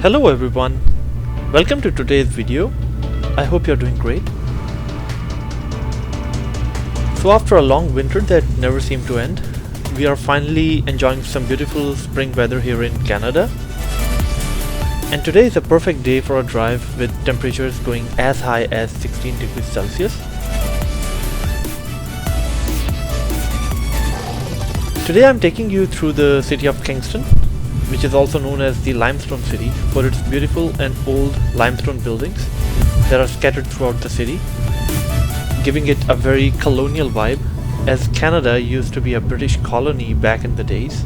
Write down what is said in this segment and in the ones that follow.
Hello everyone, welcome to today's video. I hope you're doing great. So after a long winter that never seemed to end, we are finally enjoying some beautiful spring weather here in Canada. And today is a perfect day for a drive with temperatures going as high as 16 degrees Celsius. Today I'm taking you through the city of Kingston, which is also known as the Limestone City for its beautiful and old limestone buildings that are scattered throughout the city, giving it a very colonial vibe, as Canada used to be a British colony back in the days.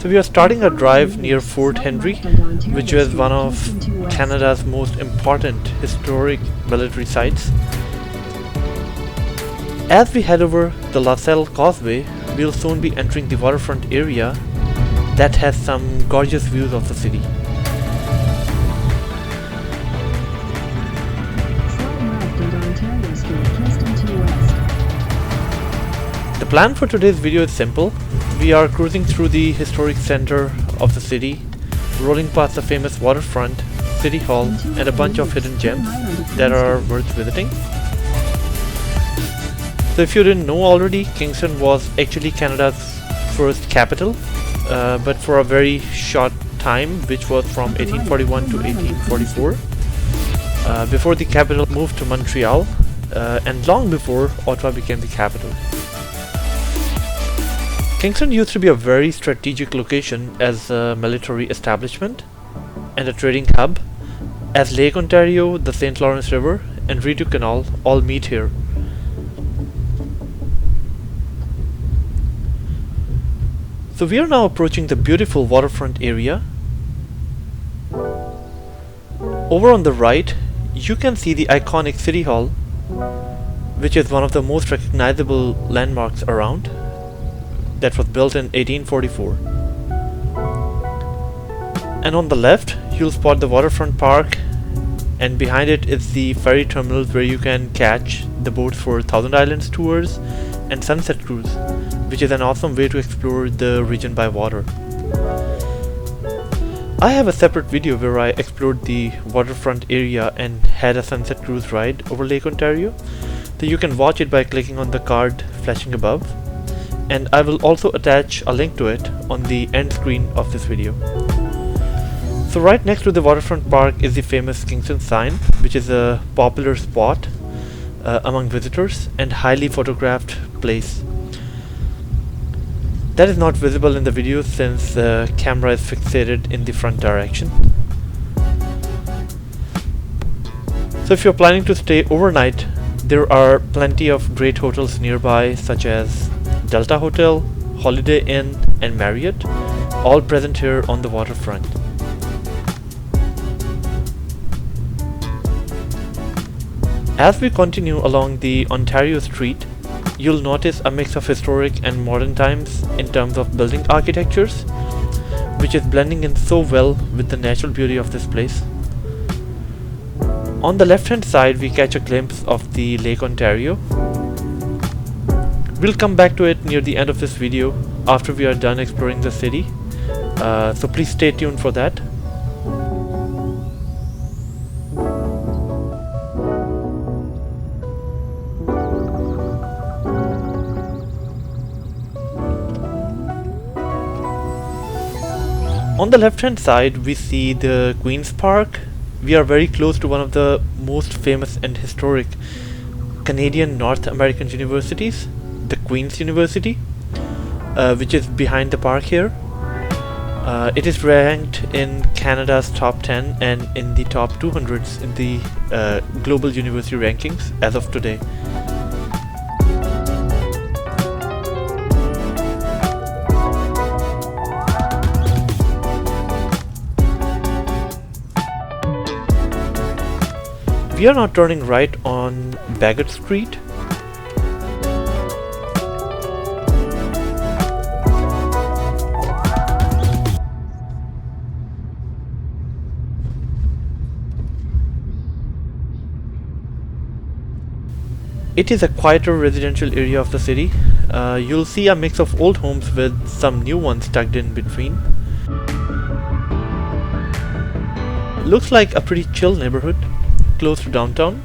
So we are starting a drive near Fort Henry, which was one of Canada's most important historic military sites. As we head over the LaSalle Causeway, we'll soon be entering the waterfront area that has some gorgeous views of the city. The plan for today's video is simple. We are cruising through the historic center of the city, rolling past the famous waterfront, City Hall, and a bunch of hidden gems that are worth visiting. So if you didn't know already, Kingston was actually Canada's first capital, but for a very short time, which was from 1841 to 1844, before the capital moved to Montreal, and long before Ottawa became the capital. Kingston used to be a very strategic location as a military establishment and a trading hub, as Lake Ontario, the St. Lawrence River, and Rideau Canal all meet here. So we are now approaching the beautiful waterfront area. Over on the right, you can see the iconic City Hall, which is one of the most recognizable landmarks around, that was built in 1844. And on the left, you'll spot the waterfront park, and behind it is the ferry terminals where you can catch the boats for Thousand Islands tours and sunset cruise, which is an awesome way to explore the region by water. I have a separate video where I explored the waterfront area and had a sunset cruise ride over Lake Ontario, so you can watch it by clicking on the card flashing above, and I will also attach a link to it on the end screen of this video. So right next to the waterfront park is the famous Kingston sign, which is a popular spot among visitors and highly photographed place. That is not visible in the video since the camera is fixated in the front direction. So if you're planning to stay overnight, there are plenty of great hotels nearby, such as Delta Hotel, Holiday Inn, and Marriott, all present here on the waterfront. As we continue along the Ontario Street, you'll notice a mix of historic and modern times in terms of building architectures, which is blending in so well with the natural beauty of this place. On the left hand side, we catch a glimpse of the Lake Ontario. We'll come back to it near the end of this video after we are done exploring the city, so please stay tuned for that. On the left hand side, we see the Queen's Park. We are very close to one of the most famous and historic Canadian North American universities, the Queen's University, which is behind the park here. It is ranked in Canada's top 10 and in the top 200s in the global university rankings as of today. We are now turning right on Bagot Street. It is a quieter residential area of the city. You'll see a mix of old homes with some new ones tucked in between. Looks like a pretty chill neighborhood, close to downtown.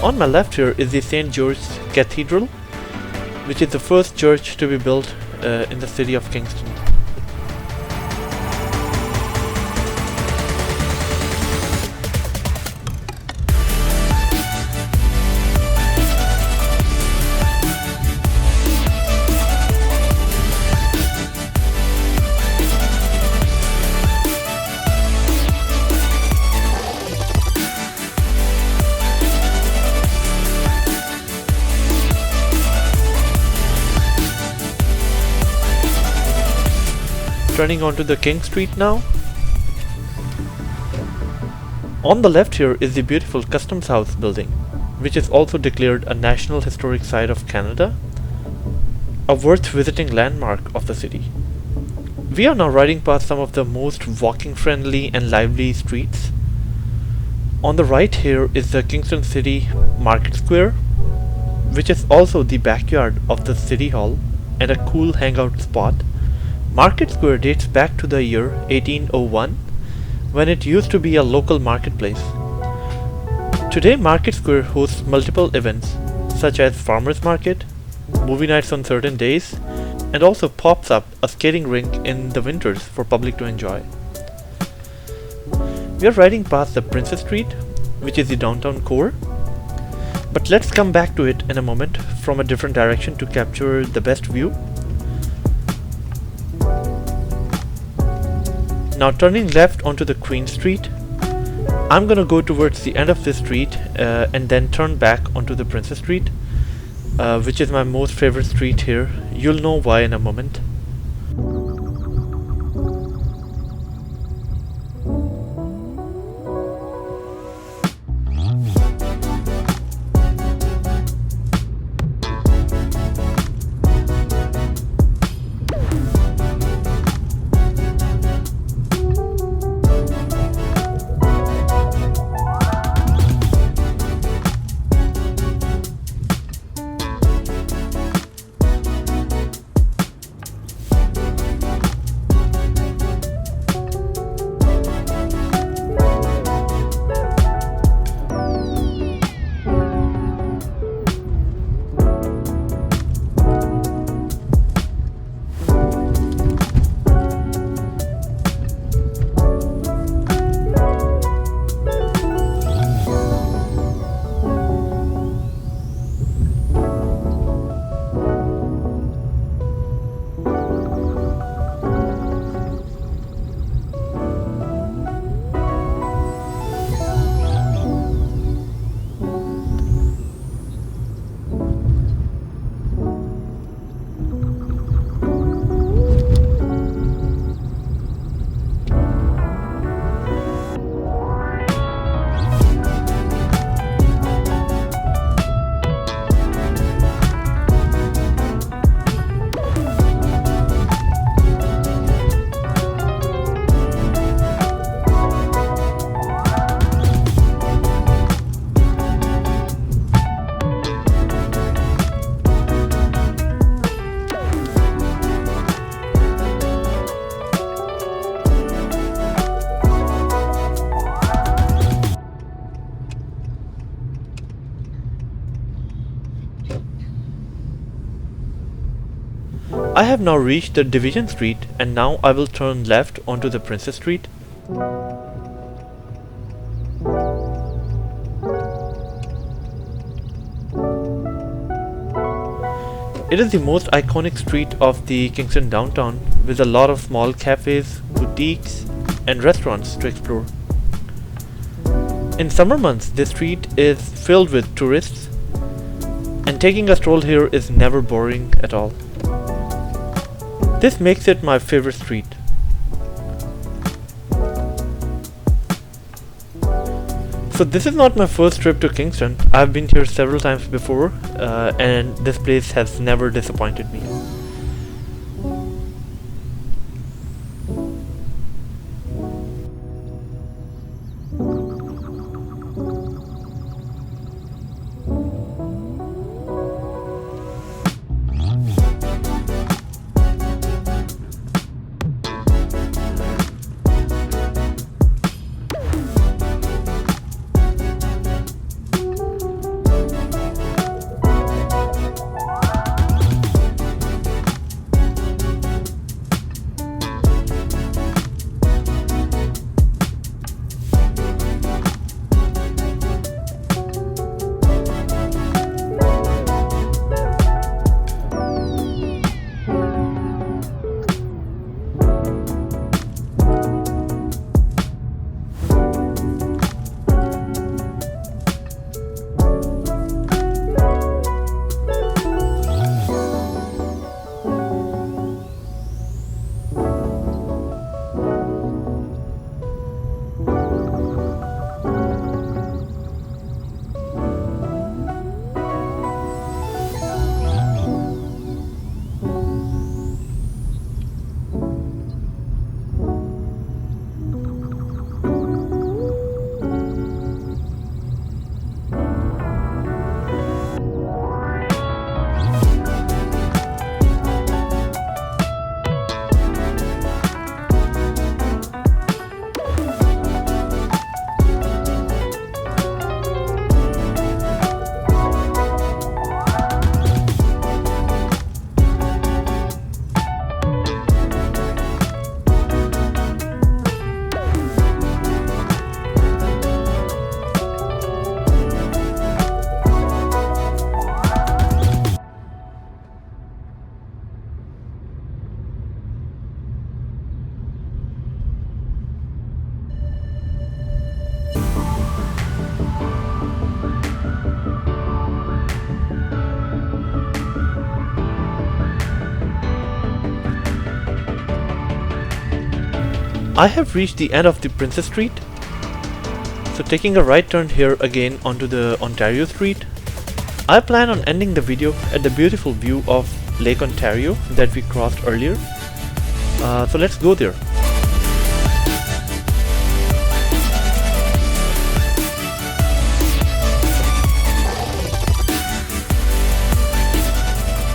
On my left here is the St. George's Cathedral, which is the first church to be built in the city of Kingston. Turning onto the King Street now. On the left here is the beautiful Customs House building, which is also declared a National Historic Site of Canada, a worth visiting landmark of the city. We are now riding past some of the most walking friendly and lively streets. On the right here is the Kingston City Market Square, which is also the backyard of the City Hall and a cool hangout spot. Market Square dates back to the year 1801, when it used to be a local marketplace. Today, Market Square hosts multiple events, such as farmers market, movie nights on certain days, and also pops up a skating rink in the winters for public to enjoy. We are riding past the Princess Street, which is the downtown core, but let's come back to it in a moment from a different direction to capture the best view. Now turning left onto the Queen Street, I'm gonna go towards the end of this street and then turn back onto the Princess Street, which is my most favorite street here. You'll know why in a moment. I have now reached the Division Street, and now I will turn left onto the Princess Street. It is the most iconic street of the Kingston downtown, with a lot of small cafes, boutiques, and restaurants to explore. In summer months, this street is filled with tourists, and taking a stroll here is never boring at all. This makes it my favorite street. So this is not my first trip to Kingston. I've been here several times before, and this place has never disappointed me. I have reached the end of the Princess Street, so taking a right turn here again onto the Ontario Street. I plan on ending the video at the beautiful view of Lake Ontario that we crossed earlier, so let's go there.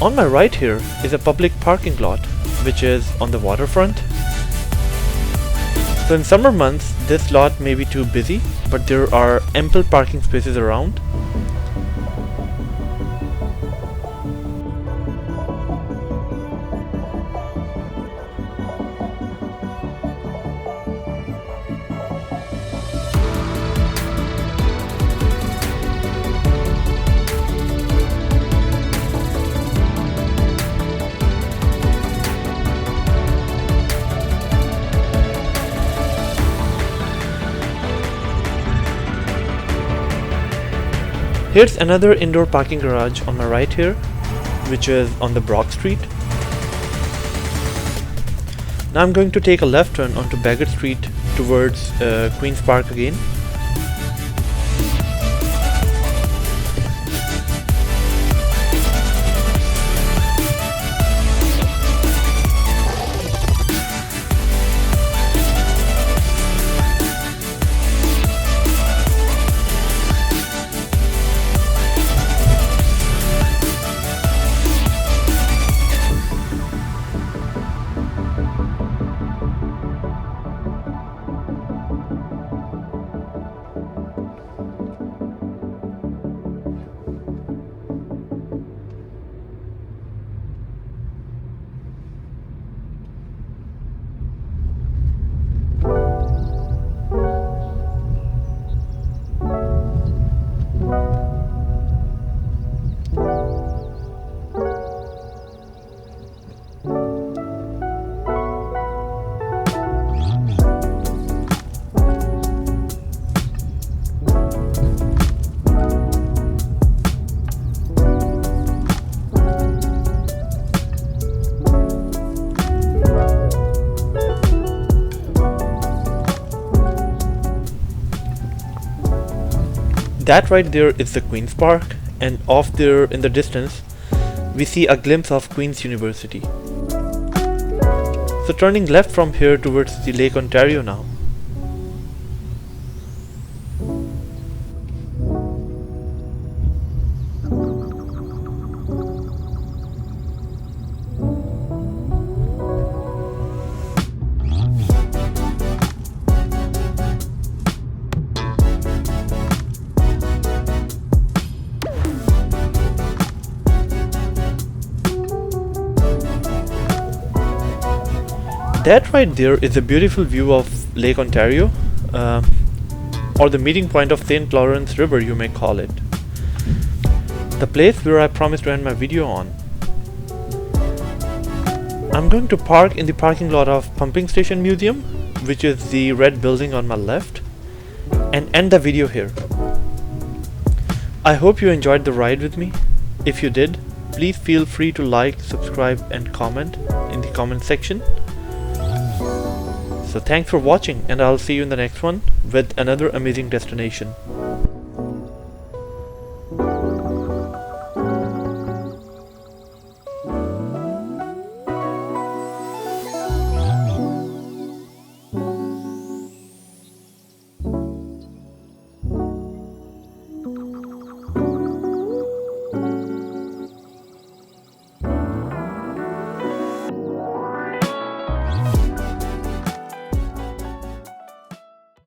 On my right here is a public parking lot which is on the waterfront. So in summer months, this lot may be too busy, but there are ample parking spaces around. Here's another indoor parking garage on my right here, which is on the Brock Street. Now I'm going to take a left turn onto Bagot Street towards Queen's Park again. That right there is the Queen's Park, and off there in the distance we see a glimpse of Queen's University. So turning left from here towards the Lake Ontario now. That right there is a beautiful view of Lake Ontario, or the meeting point of St. Lawrence River, you may call it. The place where I promised to end my video on. I'm going to park in the parking lot of Pumping Station Museum, which is the red building on my left, and end the video here. I hope you enjoyed the ride with me. If you did, please feel free to like, subscribe and comment in the comment section. So thanks for watching, and I'll see you in the next one with another amazing destination.